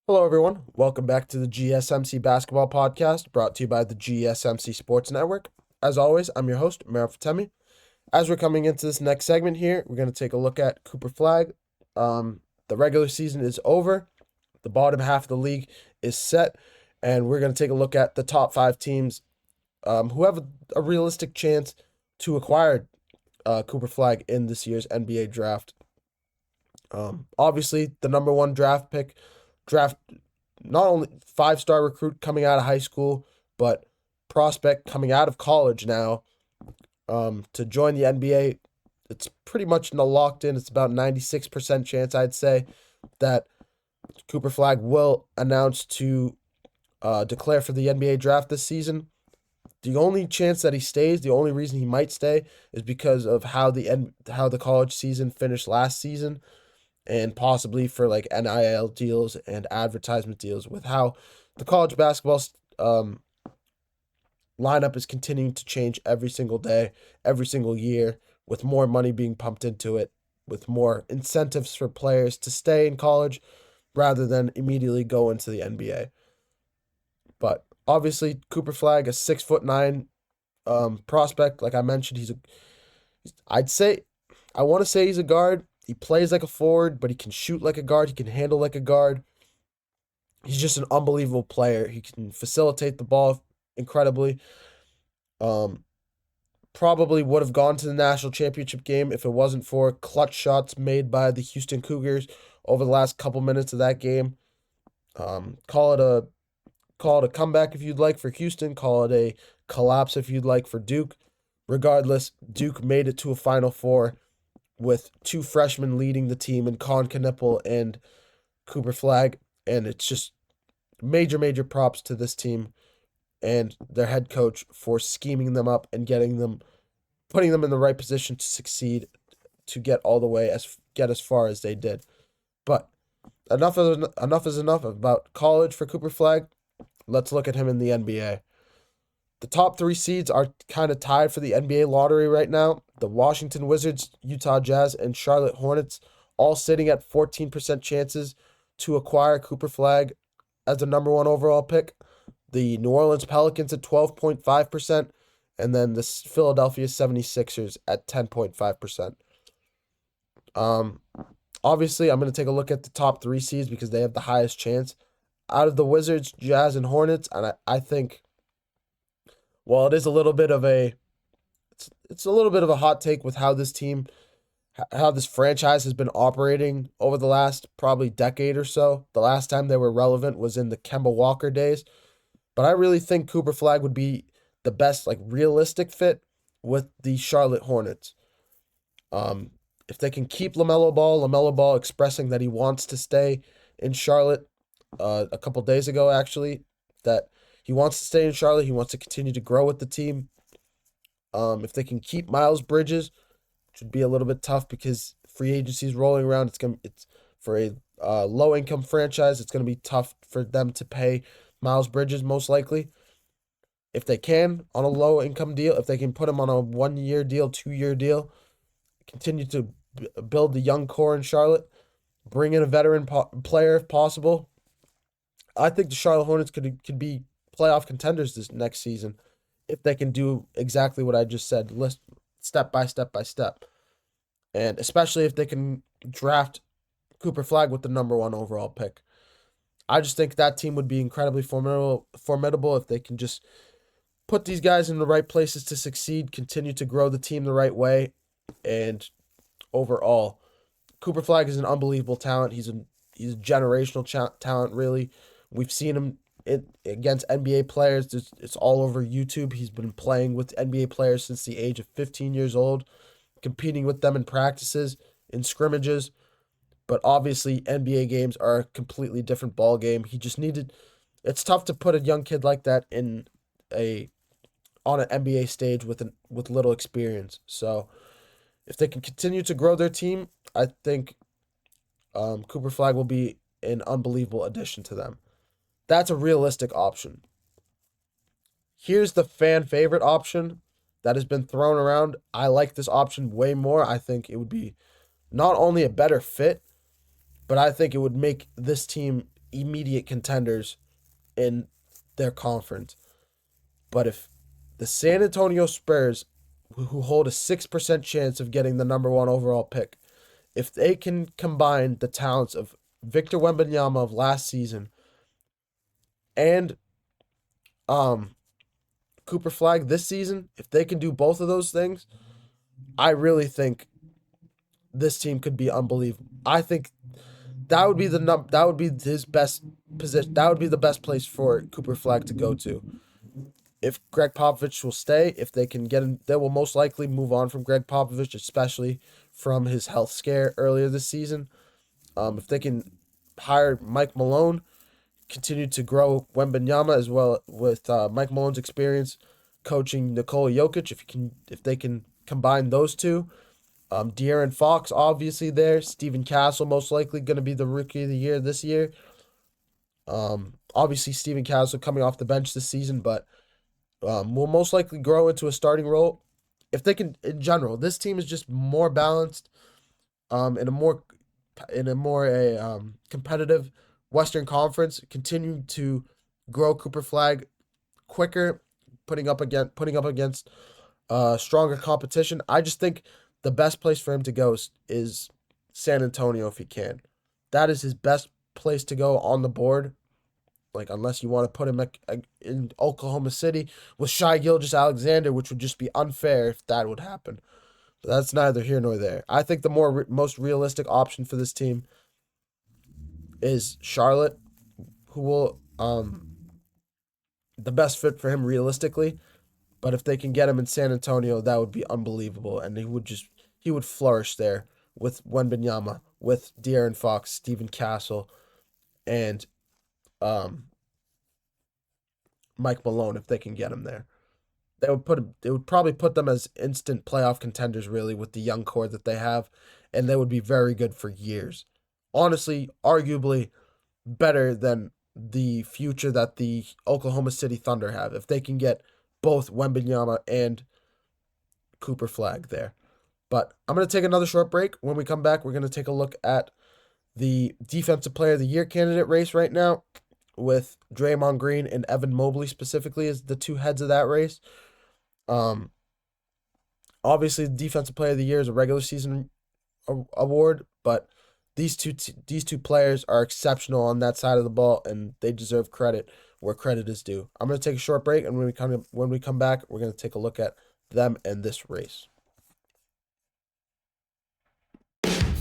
Hello, everyone. Welcome back to the GSMC Basketball Podcast, brought to you by the GSMC Sports Network. As always, I'm your host, Mara Fatemi. As we're coming into this next segment here, we're going to take a look at Cooper Flagg. The regular season is over. The bottom half of the league is set, and we're going to take a look at the top five teams who have a realistic chance to acquire Cooper Flagg in this year's NBA draft. Obviously, the number one draft not only five-star recruit coming out of high school, but prospect coming out of college now to join the NBA. It's pretty much locked in. It's about 96% chance, I'd say, that Cooper Flagg will announce to declare for the NBA draft this season. The only chance that he stays, the only reason he might stay, is because of how the college season finished last season, and possibly for like NIL deals and advertisement deals with how the college basketball lineup is continuing to change every single day, every single year, with more money being pumped into it, with more incentives for players to stay in college rather than immediately go into the NBA. But obviously, Cooper Flagg, a 6'9" prospect, like I mentioned, I want to say he's a guard. He plays like a forward, but he can shoot like a guard. He can handle like a guard. He's just an unbelievable player. He can facilitate the ball incredibly. Probably would have gone to the national championship game if it wasn't for clutch shots made by the Houston Cougars over the last couple minutes of that game. Call it a comeback if you'd like for Houston. Call it a collapse if you'd like for Duke. Regardless, Duke made it to a Final Four with two freshmen leading the team in Con Knipple and Cooper Flagg, and it's just major props to this team and their head coach for scheming them up and putting them in the right position to succeed, to get as far as they did. But enough is enough about college for Cooper Flagg. Let's look at him in the NBA. The top three seeds are kind of tied for the NBA lottery right now. The Washington Wizards, Utah Jazz, and Charlotte Hornets all sitting at 14% chances to acquire Cooper Flagg as the number one overall pick. The New Orleans Pelicans at 12.5%, and then the Philadelphia 76ers at 10.5%. Obviously, I'm going to take a look at the top three seeds because they have the highest chance. Out of the Wizards, Jazz, and Hornets, and I think, well, it's a little bit of a hot take with how this franchise has been operating over the last probably decade or so. The last time they were relevant was in the Kemba Walker days. But I really think Cooper Flagg would be the best, realistic fit with the Charlotte Hornets. If they can keep LaMelo Ball expressing that he wants to stay in Charlotte a couple days ago, actually, that he wants to stay in Charlotte. He wants to continue to grow with the team. If they can keep Miles Bridges, which would be a little bit tough because free agency is rolling around. It's for a low income franchise. It's going to be tough for them to pay Miles Bridges most likely. If they can on a low income deal, if they can put him on a 1-year deal, 2-year deal, continue to build the young core in Charlotte, bring in a veteran player if possible. I think the Charlotte Hornets could be playoff contenders this next season if they can do exactly what I just said, list step by step. And especially if they can draft Cooper Flagg with the number one overall pick. I just think that team would be incredibly formidable if they can just put these guys in the right places to succeed, continue to grow the team the right way, and overall, Cooper Flagg is an unbelievable talent. He's a generational talent, really. We've seen him against NBA players. It's all over YouTube. He's been playing with NBA players since the age of 15 years old, competing with them in practices, in scrimmages. But obviously, NBA games are a completely different ball game. It's tough to put a young kid like that on an NBA stage with little experience. So if they can continue to grow their team, I think Cooper Flagg will be an unbelievable addition to them. That's a realistic option. Here's the fan favorite option that has been thrown around. I like this option way more. I think it would be not only a better fit, but I think it would make this team immediate contenders in their conference. But if the San Antonio Spurs, who hold a 6% chance of getting the number one overall pick, if they can combine the talents of Victor Wembanyama of last season and Cooper Flagg this season, if they can do both of those things, I really think this team could be unbelievable. I think that would be that would be his best position. That would be the best place for Cooper Flagg to go to. If Greg Popovich will stay, if they can get him, they will most likely move on from Greg Popovich, especially from his health scare earlier this season. If they can hire Mike Malone, continue to grow Wembanyama as well with Mike Malone's experience coaching Nikola Jokic, if they can combine those two. De'Aaron Fox, obviously there. Steven Castle, most likely going to be the rookie of the year this year. Obviously, Steven Castle coming off the bench this season, but will most likely grow into a starting role. If they can, in general, this team is just more balanced, in a more competitive Western Conference. Continue to grow Cooper Flagg quicker, putting up against stronger competition. I just think the best place for him to go is San Antonio if he can. That is his best place to go on the board. Like, unless you want to put him in Oklahoma City with Shai Gilgeous-Alexander, which would just be unfair if that would happen. But that's neither here nor there. I think the most realistic option for this team is Charlotte, who will the best fit for him realistically. But if they can get him in San Antonio, that would be unbelievable, and he would flourish there with Wembanyama, with De'Aaron Fox, Steven Castle, and Mike Malone. If they can get him there, they would probably put them as instant playoff contenders, really, with the young core that they have, and they would be very good for years. Honestly, arguably better than the future that the Oklahoma City Thunder have if they can get both Wembanyama and Cooper Flagg there. But I'm going to take another short break. When we come back, we're going to take a look at the Defensive Player of the Year candidate race right now, with Draymond Green and Evan Mobley specifically as the two heads of that race. Obviously, the Defensive Player of the Year is a regular season award, but these two players are exceptional on that side of the ball, and they deserve credit where credit is due. I'm going to take a short break, and when we come back, we're going to take a look at them and this race.